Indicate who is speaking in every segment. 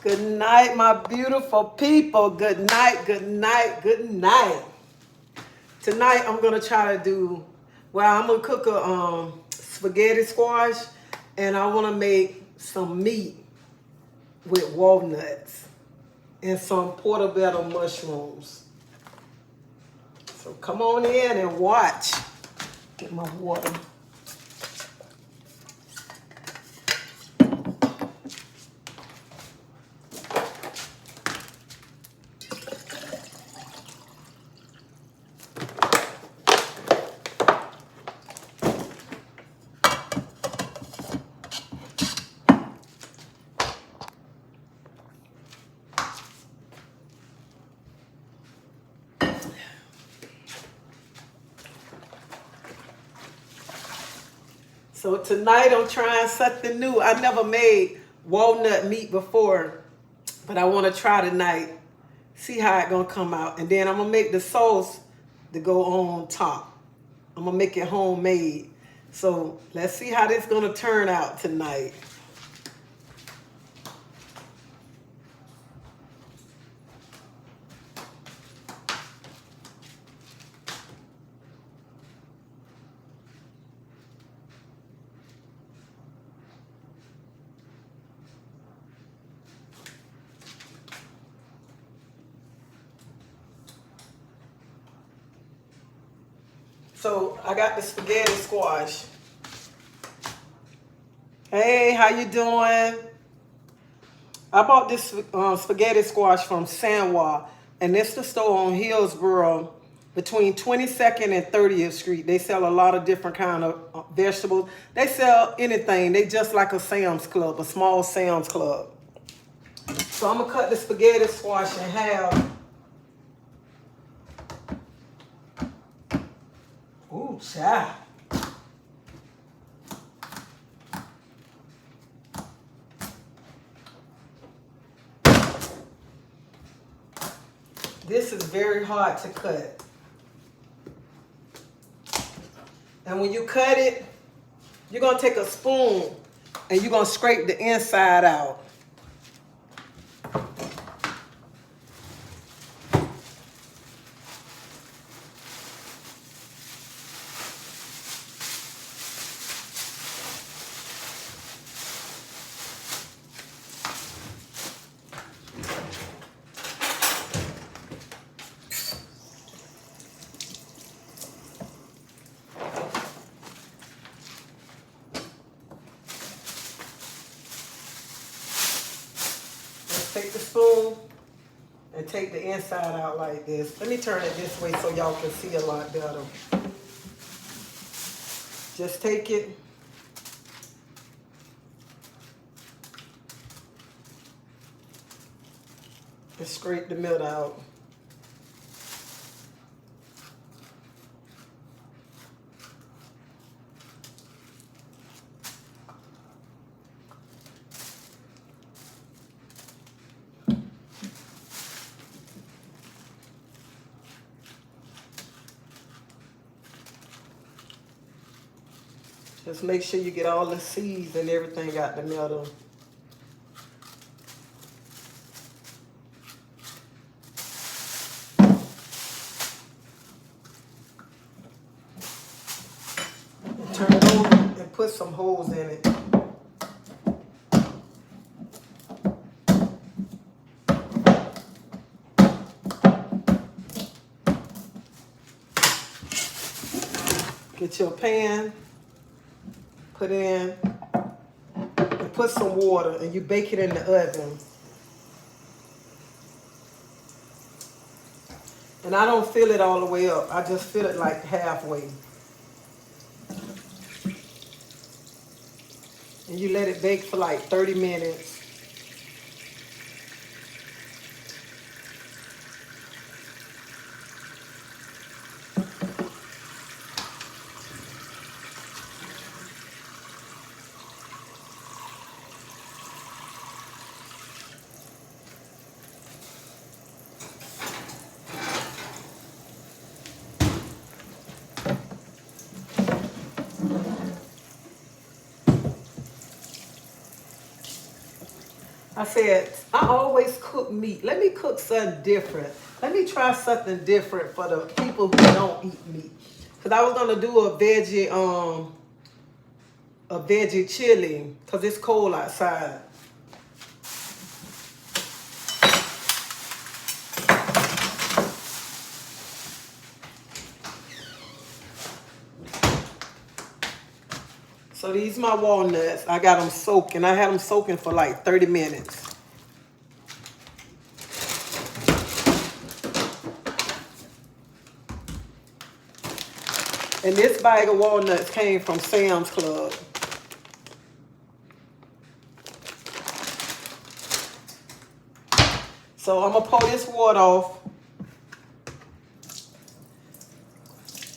Speaker 1: Good night, my beautiful people. Good night, good night, good night. Tonight I'm gonna try to do, well, I'm gonna cook a spaghetti squash, and I wanna make some meat with walnuts and some portobello mushrooms. So come on in and watch. Get my water. So tonight I'm trying something new. I never made walnut meat before, but I want to try tonight. See how it's gonna come out. And then I'm gonna make the sauce to go on top. I'm gonna make it homemade. So let's see how this is gonna turn out tonight. So I got the spaghetti squash. Hey, how you doing? I bought this spaghetti squash from Sanwa, and it's the store on Hillsboro between 22nd and 30th Street. They sell a lot of different kind of vegetables. They sell anything. They just like a Sam's Club, a small Sam's Club. So I'm gonna cut the spaghetti squash in half. Ooh, child. This is very hard to cut. And when you cut it, you're gonna take a spoon and you're gonna scrape the inside out. Take the spoon and take the inside out like this. Let me turn it this way so y'all can see a lot better. Just take it. And scrape the middle out. Just make sure you get all the seeds and everything out the middle. And turn it over and put some holes in it. Get your pan. Put in and put some water, and you bake it in the oven. And I don't fill it all the way up. I just fill it like halfway. And you let it bake for like 30 minutes. I said, I always cook meat. Let me cook something different. Let me try something different for the people who don't eat meat. Cause I was gonna do a veggie chili, cause it's cold outside. So these my walnuts. I got them soaking. I had them soaking for like 30 minutes. And this bag of walnuts came from Sam's Club. So I'm gonna pour this water off.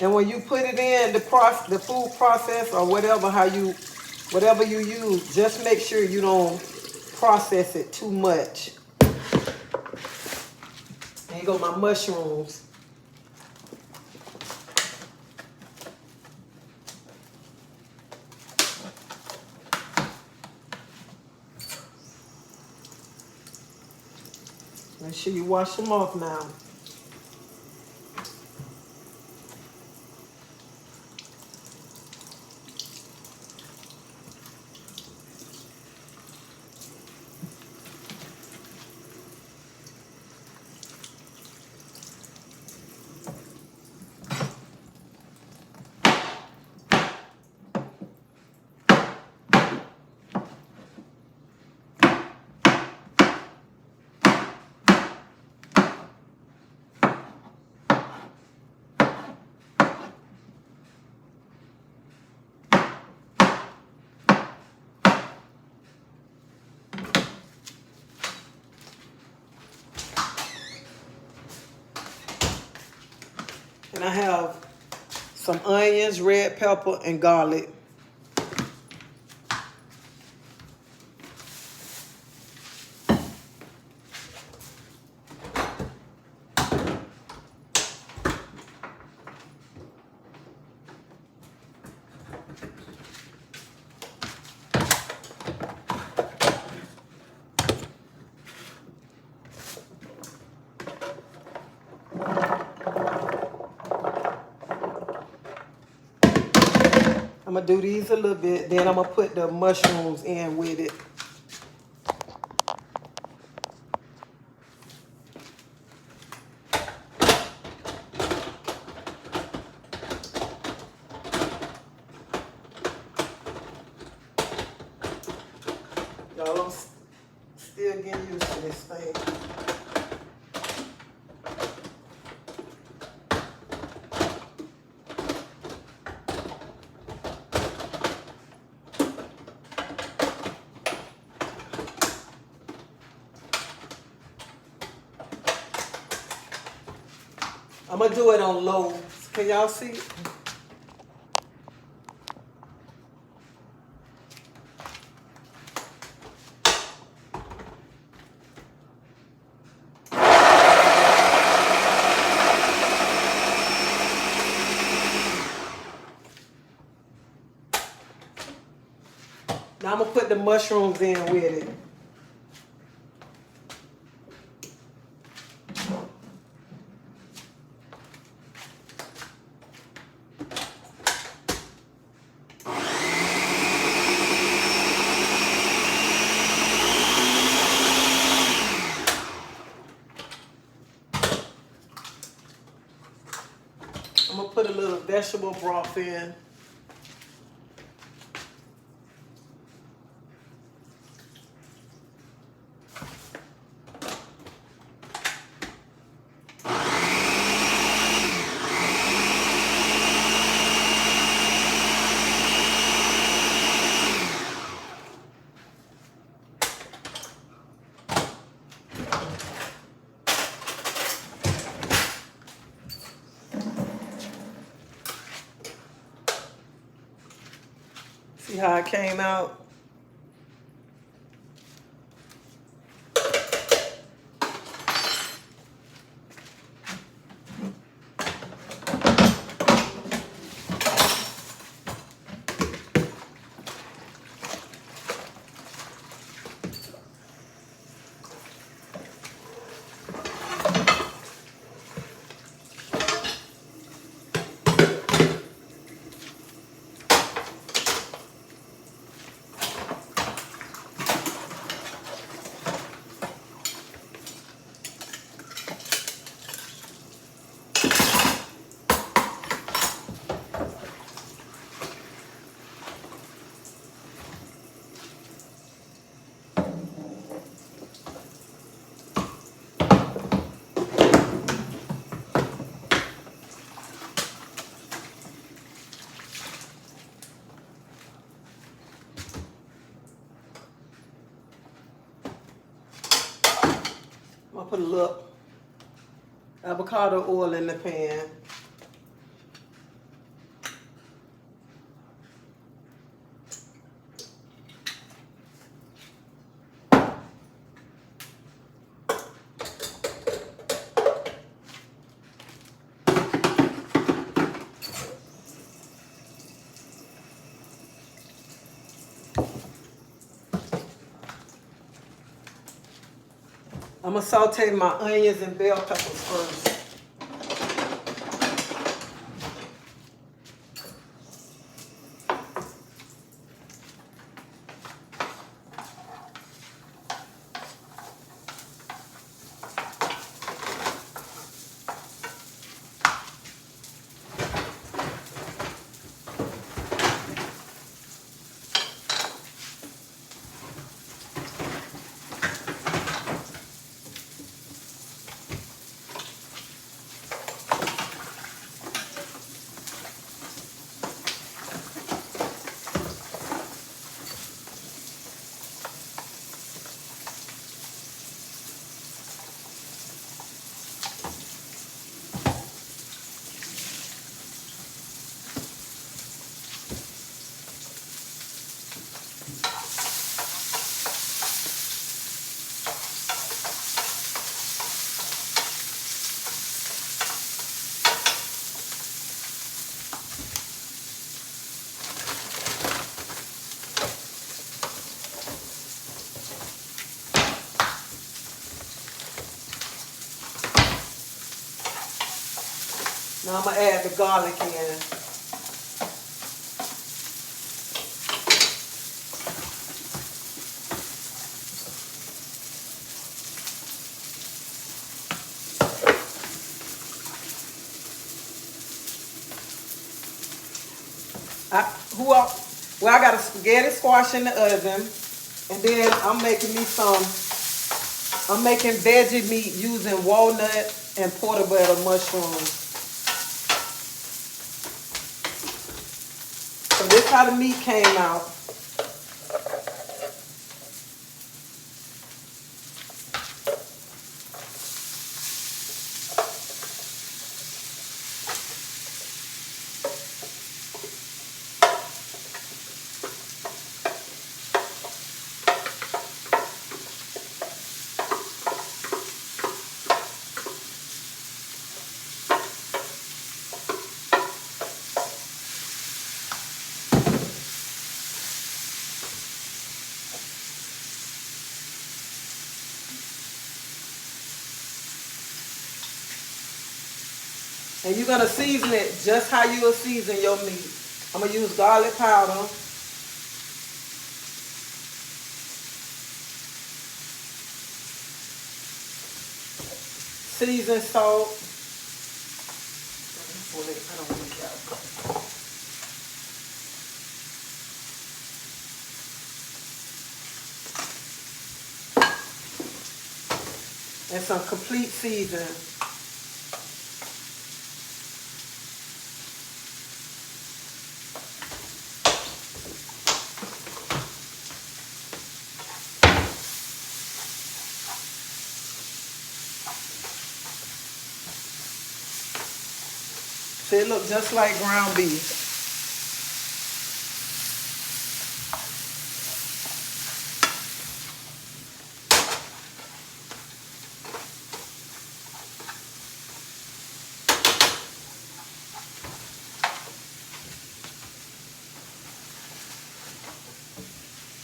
Speaker 1: And when you put it in the food process or whatever you use, just make sure you don't process it too much. And here go my mushrooms. Make sure you wash them off now. And I have some onions, red pepper, and garlic. I'm gonna do these a little bit, then I'm gonna put the mushrooms in with it. Y'all, I'm still getting used to this thing. I'm gonna do it on low. Can y'all see? Now I'm gonna put the mushrooms in with it. I'm gonna put a little vegetable broth in. See how it came out? gonna put a little avocado oil in the pan. I'm gonna saute my onions and bell peppers first. Now I'm gonna add the garlic in. Well, I got a spaghetti squash in the oven, and then I'm making veggie meat using walnut and portobello mushrooms. So this is how the meat came out. And you're gonna season it just how you will season your meat. I'm gonna use garlic powder. Seasoned salt. I don't want to and some complete seasoning. So it looks just like ground beef.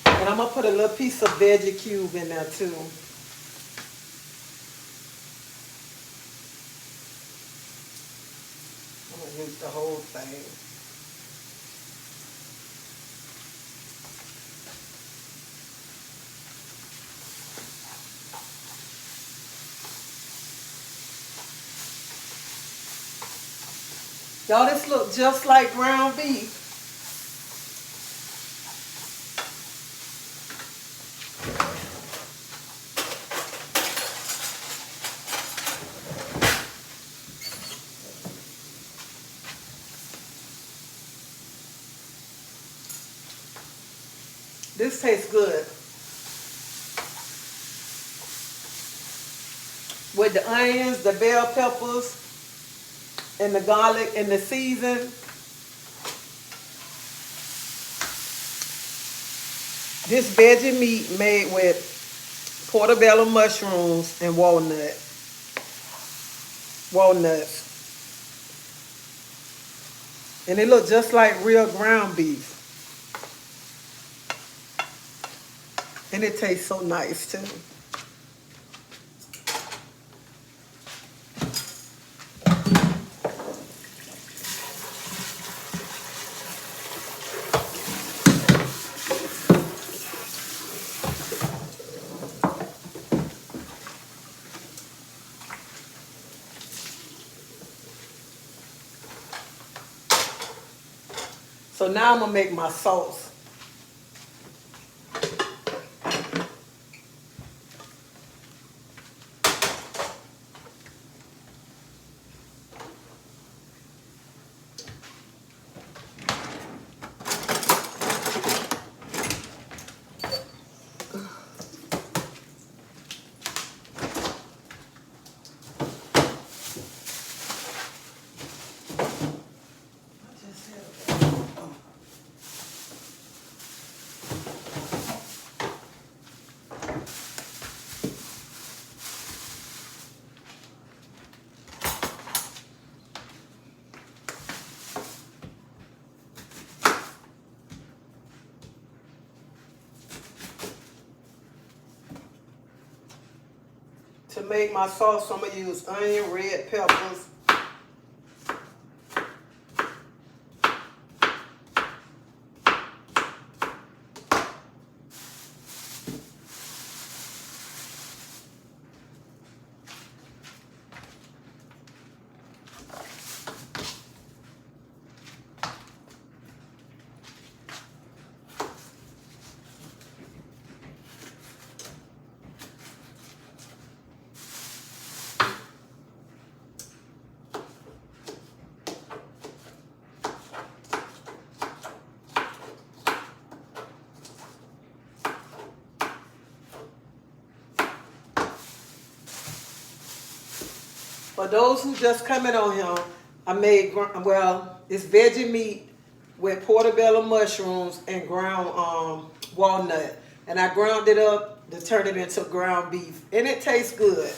Speaker 1: And I'm gonna put a little piece of veggie cube in there too. I'm gonna use the whole thing. Y'all, this look just like ground beef. This tastes good. with the onions, the bell peppers, and the garlic and the season. This veggie meat made with portobello mushrooms and walnuts. And it look just like real ground beef. And it tastes so nice too. So now I'm gonna make my sauce. To make my sauce, I'm gonna use onion, red peppers, For those who just coming on here, I made, well, it's veggie meat with portobello mushrooms and ground walnut. And I ground it up to turn it into ground beef. And it tastes good.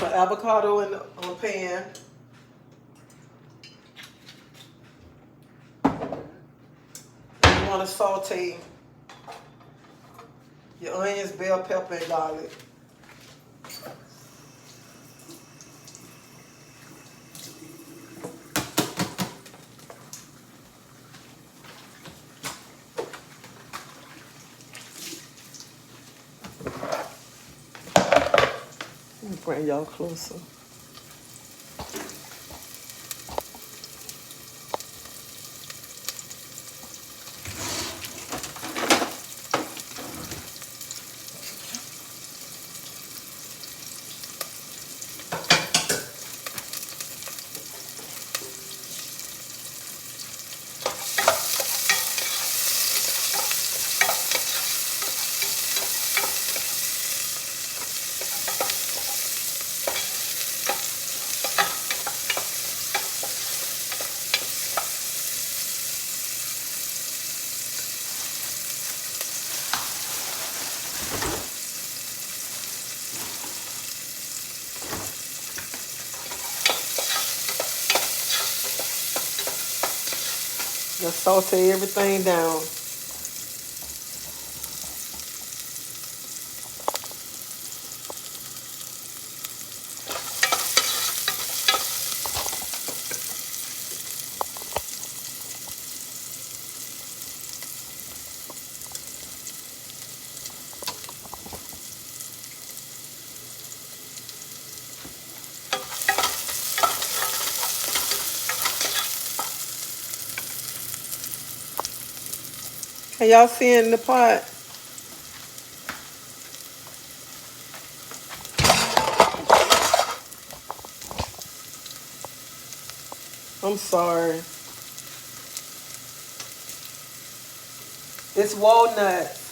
Speaker 1: Some avocado in the pan. You want to saute your onions, bell pepper, and garlic. Let me bring y'all closer. Just saute everything down. Can y'all see in the pot? I'm sorry. It's walnuts.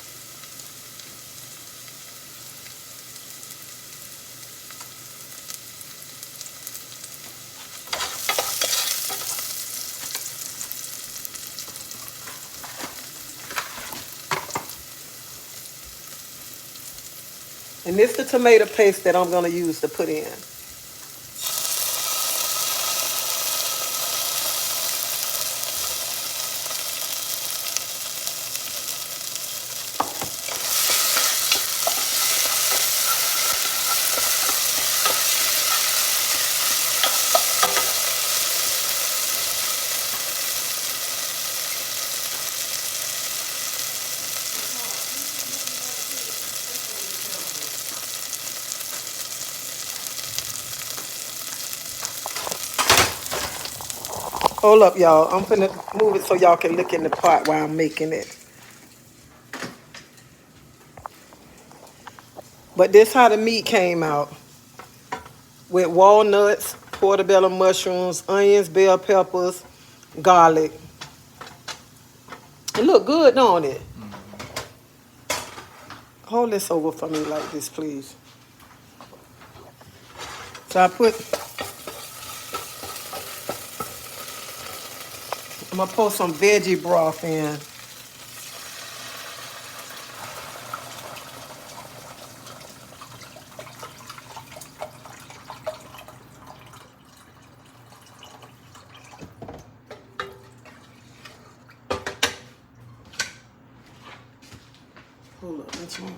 Speaker 1: And this is the tomato paste that I'm going to use to put in. Hold up, y'all. I'm going to move it so y'all can look in the pot while I'm making it. But this how the meat came out. With walnuts, portobello mushrooms, onions, bell peppers, garlic. It look good, don't it? Hold this over for me like this, please. So I'm going to pour some veggie broth in. Hold up, which one?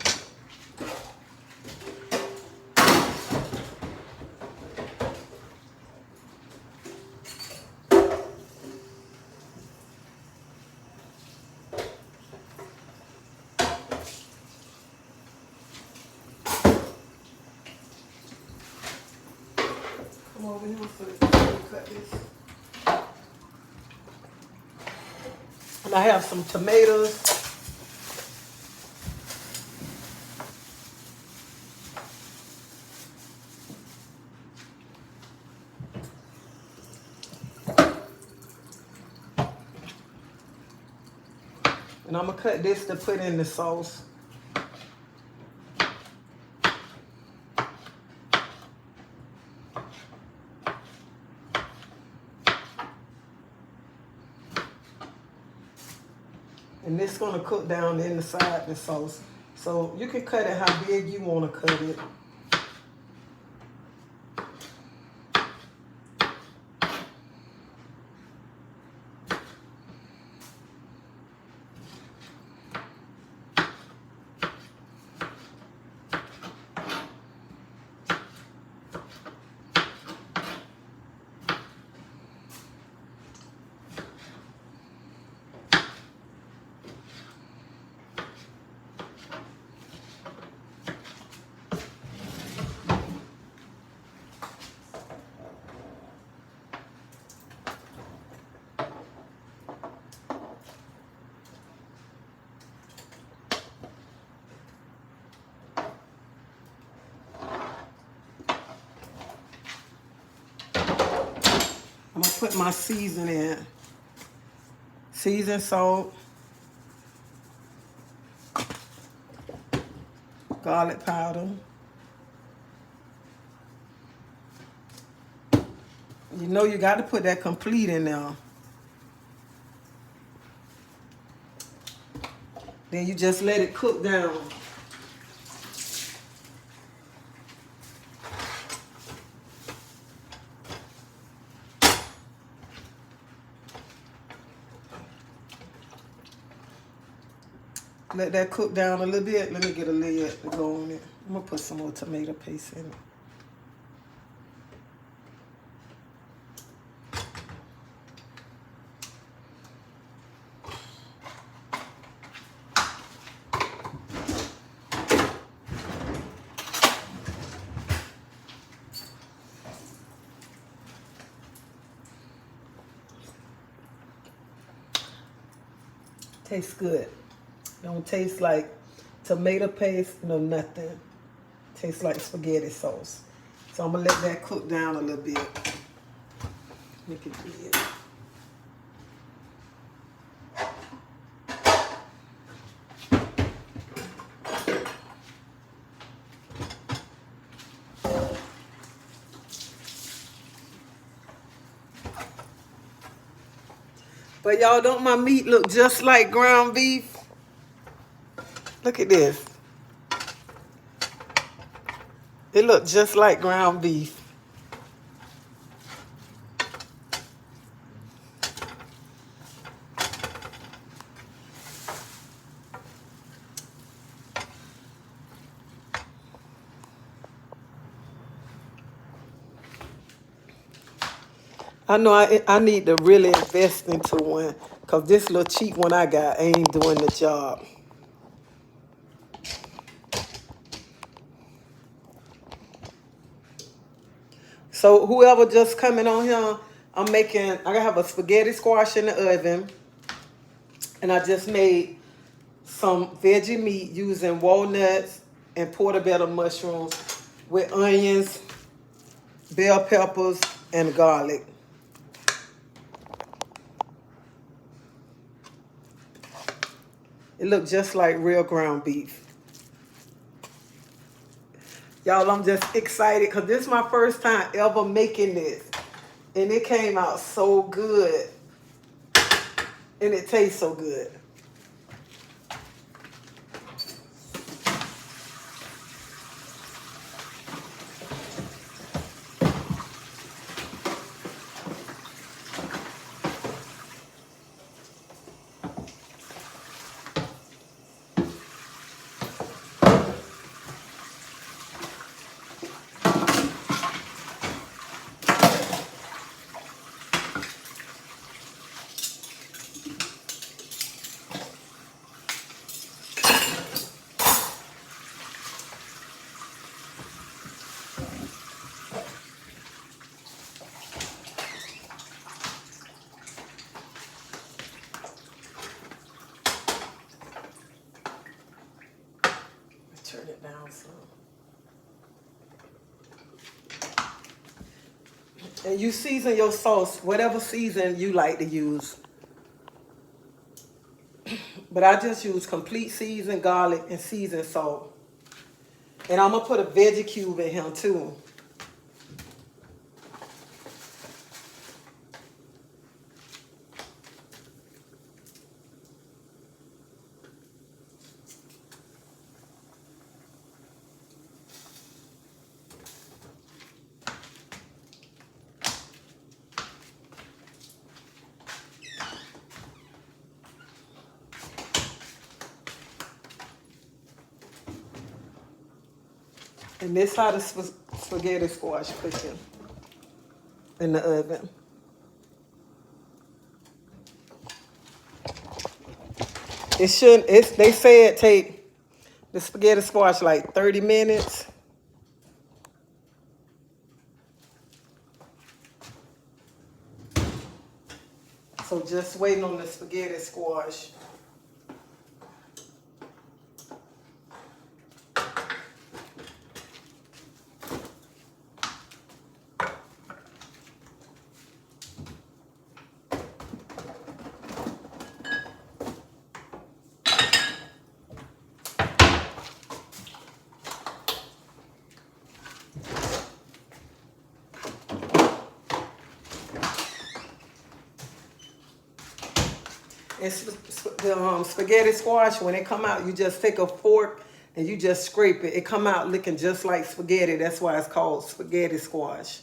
Speaker 1: Come over here so that you can cut this. And I have some tomatoes. And I'm going to cut this to put in the sauce. And this is going to cook down inside the sauce. So you can cut it how big you want to cut it. I'm going to put my seasoning in. Seasoned salt. Garlic powder. You know you got to put that complete in there. Then you just let it cook down. Let that cook down a little bit. Let me get a lid to go on it. I'm gonna put some more tomato paste in it. Tastes good. Don't taste like tomato paste, no nothing. Tastes like spaghetti sauce. So I'm gonna let that cook down a little bit. Make it good. But y'all, don't my meat look just like ground beef? Look at this. It look just like ground beef. I know I need to really invest into one, because this little cheap one I got ain't doing the job. So whoever just coming on here, I have a spaghetti squash in the oven. And I just made some veggie meat using walnuts and portobello mushrooms with onions, bell peppers, and garlic. It looked just like real ground beef. Y'all, I'm just excited because this is my first time ever making this. And it came out so good. And it tastes so good. Turn it down some. And you season your sauce, whatever season you like to use. But I just use complete seasoned garlic and seasoned salt. And I'm going to put a veggie cube in here too. And this how the spaghetti squash cooking in the oven. It shouldn't, they say it take the spaghetti squash like 30 minutes. So just waiting on the spaghetti squash. It's the spaghetti squash, when it come out, you just take a fork and you just scrape it. It come out looking just like spaghetti. That's why it's called spaghetti squash.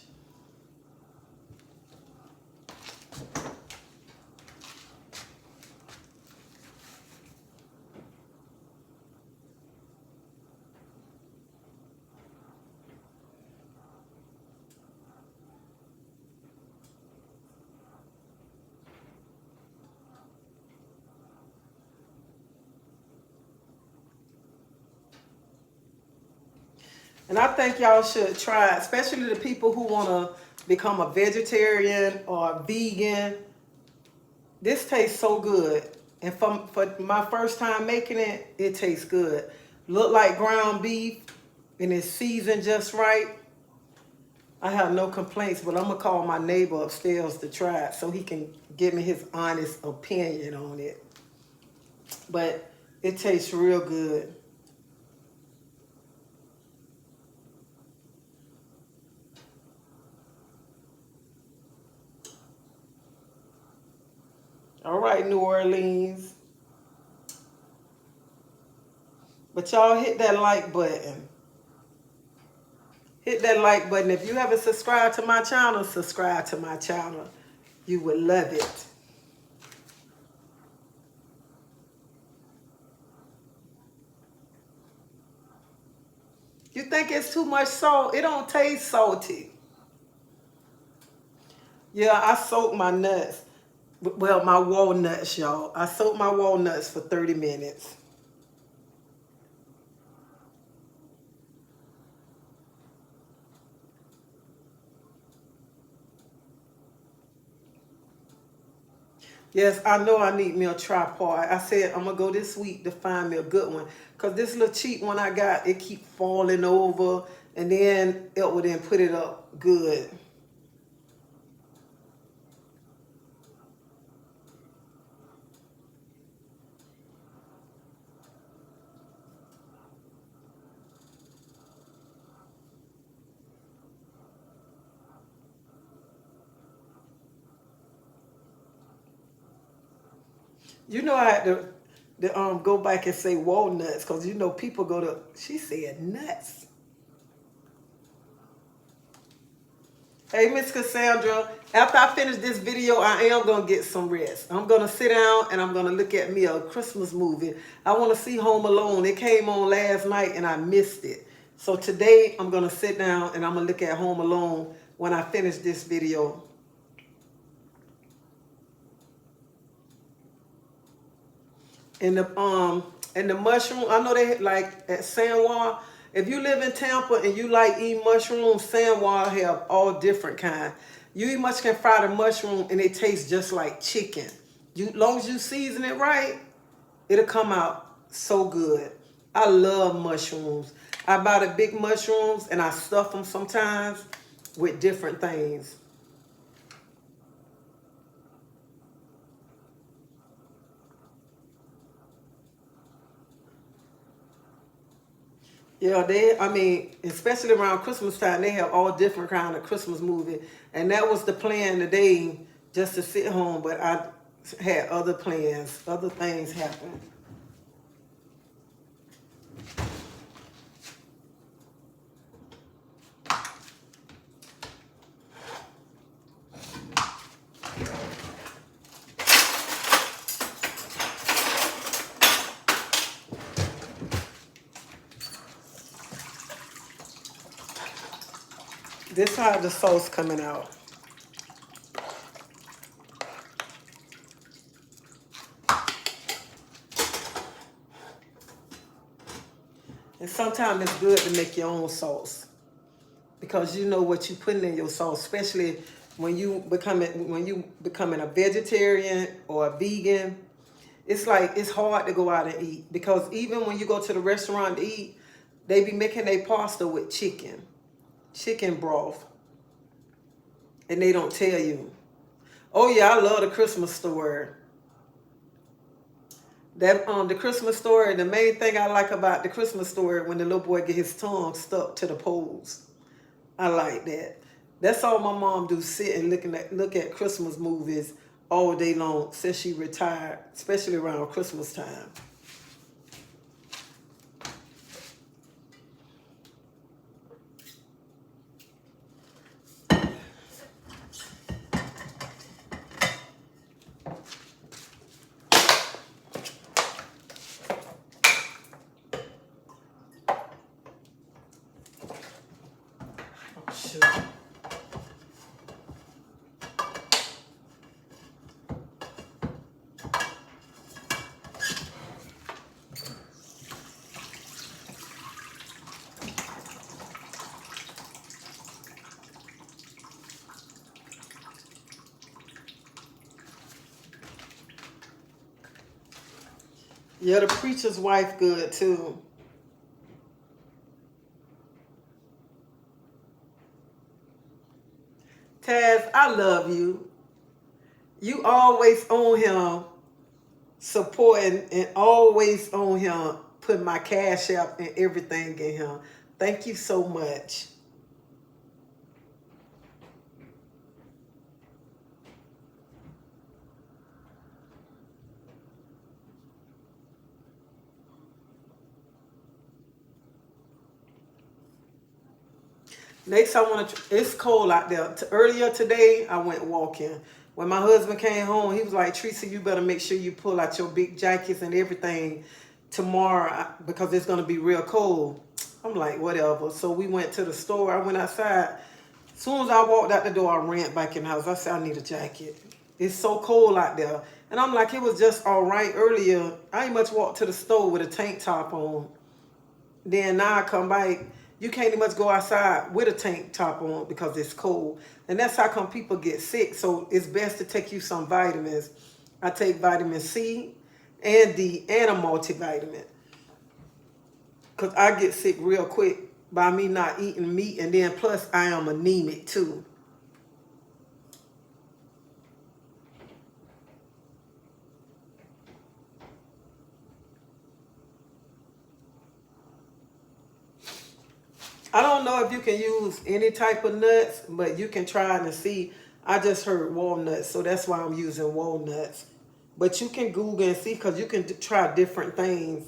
Speaker 1: And I think y'all should try it, especially the people who want to become a vegetarian or a vegan. This tastes so good. And for my first time making it, it tastes good. Look like ground beef and it's seasoned just right. I have no complaints, but I'm going to call my neighbor upstairs to try it so he can give me his honest opinion on it. But it tastes real good. All right, New Orleans. But y'all hit that like button. Hit that like button. If you haven't subscribed to my channel, subscribe to my channel. You would love it. You think it's too much salt? It don't taste salty. Yeah, I soak my nuts. Well, my walnuts, y'all. I soak my walnuts for 30 minutes. Yes, I know I need me a tripod. I said I'm going to go this week to find me a good one. Because this little cheap one I got, it keep falling over. And then it would then put it up good. You know, I had to go back and say walnuts because, you know, people go to, she said nuts. Hey, Miss Cassandra, after I finish this video, I am going to get some rest. I'm going to sit down and I'm going to look at me a Christmas movie. I want to see Home Alone. It came on last night and I missed it. So today I'm going to sit down and I'm going to look at Home Alone when I finish this video. And the mushroom, I know they like at San Juan. If you live in Tampa and you like eating mushrooms, San Juan have all different kind. You much can fry the mushroom and it tastes just like chicken. Long as you season it right, it'll come out so good. I love mushrooms. I buy the big mushrooms and I stuff them sometimes with different things. Yeah, I mean, especially around Christmas time, they have all different kind of Christmas movie. And that was the plan today, just to sit home. But I had other plans, other things happen. This how the sauce coming out. And sometimes it's good to make your own sauce because you know what you putting in your sauce, especially when you becoming a vegetarian or a vegan. It's like it's hard to go out and eat because even when you go to the restaurant to eat, they be making their pasta with chicken broth, and they don't tell you. Oh yeah, I love the Christmas story. That the Christmas story, the main thing I like about the Christmas story when the little boy get his tongue stuck to the poles. I like that. That's all my mom do, sit and look at Christmas movies all day long since she retired, especially around Christmas time. Sure. Yeah, the preacher's wife good too. Taz, I love you. You always on him supporting and always on him putting my cash app and everything in him. Thank you so much. Next, I want to. It's cold out there. Earlier today, I went walking. When my husband came home, he was like, "Teresa, you better make sure you pull out your big jackets and everything tomorrow because it's gonna be real cold." I'm like, "Whatever." So we went to the store. I went outside. As soon as I walked out the door, I ran back in the house. I said, "I need a jacket. It's so cold out there." And I'm like, "It was just all right earlier. I ain't much walked to the store with a tank top on." Then now I come back, you can't even much go outside with a tank top on because it's cold. And that's how come people get sick. So it's best to take you some vitamins. I take vitamin C and D and a multivitamin. Because I get sick real quick by me not eating meat. And then plus I am anemic too. I don't know if you can use any type of nuts, but you can try and see. I just heard walnuts, so that's why I'm using walnuts. But you can Google and see because you can try different things.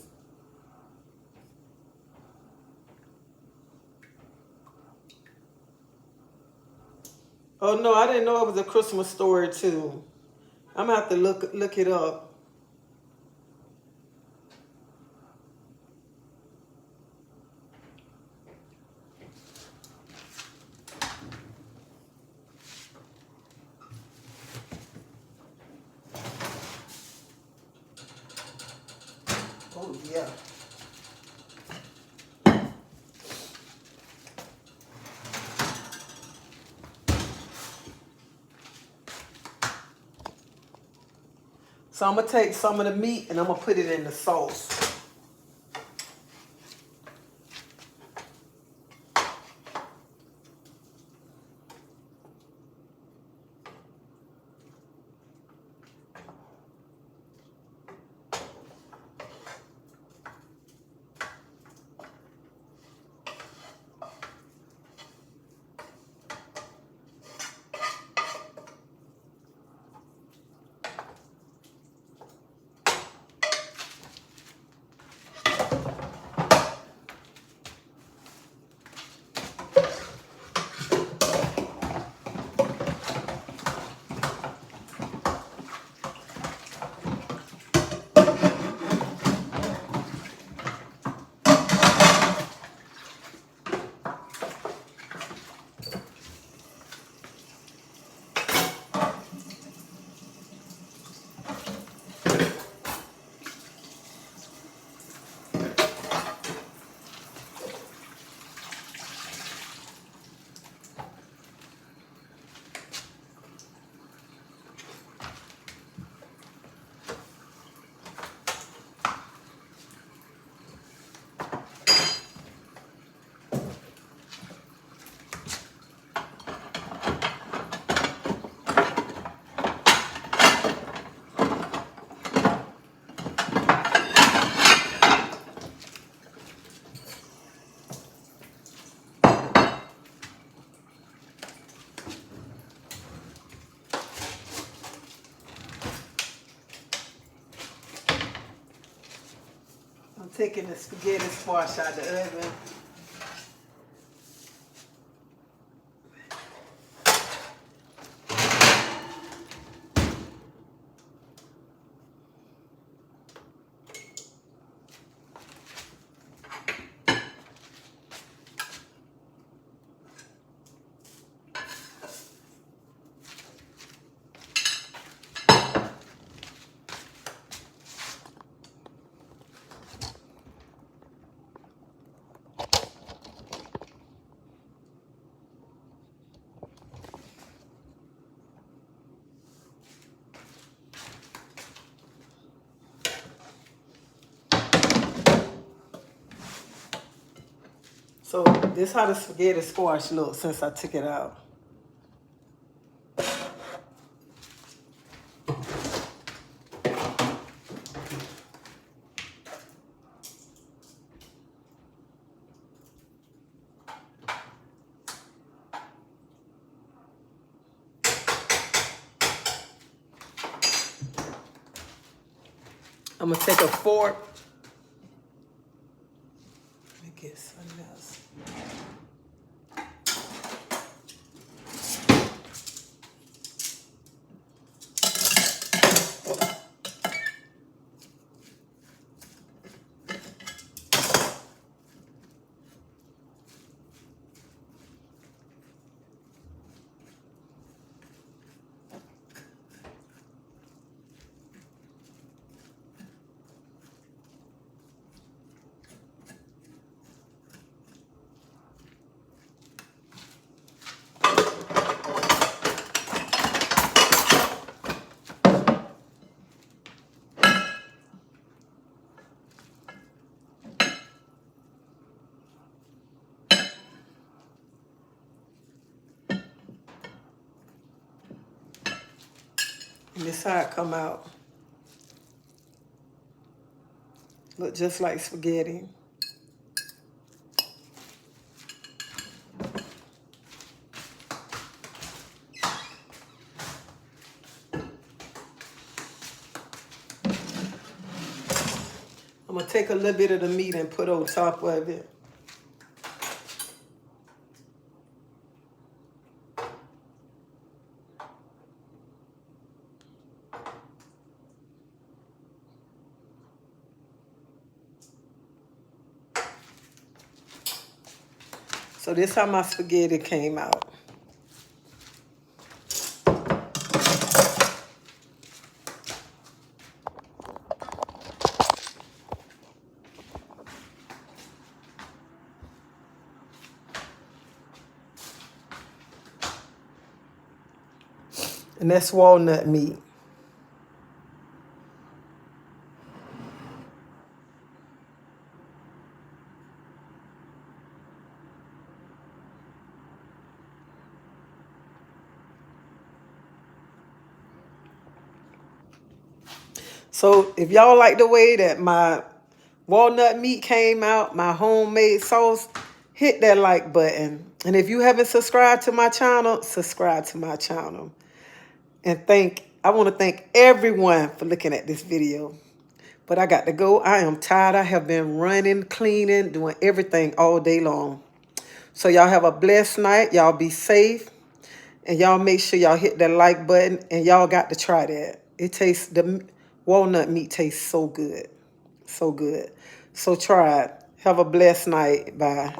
Speaker 1: Oh no, I didn't know it was a Christmas story too. I'm gonna have to look it up. Oh yeah. So I'm gonna take some of the meat and I'm gonna put it in the sauce. I'm taking the spaghetti squash out of the oven. So this how the spaghetti squash looks since I took it out. I'm gonna take a fork. Let me get something else. And this how it come out. Look just like spaghetti. I'm gonna take a little bit of the meat and put on top of it. So this how my spaghetti came out. And that's walnut meat. So if y'all like the way that my walnut meat came out, my homemade sauce, hit that like button. And if you haven't subscribed to my channel, subscribe to my channel. And I want to thank everyone for looking at this video. But I got to go. I am tired. I have been running, cleaning, doing everything all day long. So y'all have a blessed night. Y'all be safe. And y'all make sure y'all hit that like button. And y'all got to try that. The walnut meat tastes so good. So good. So try it. Have a blessed night. Bye.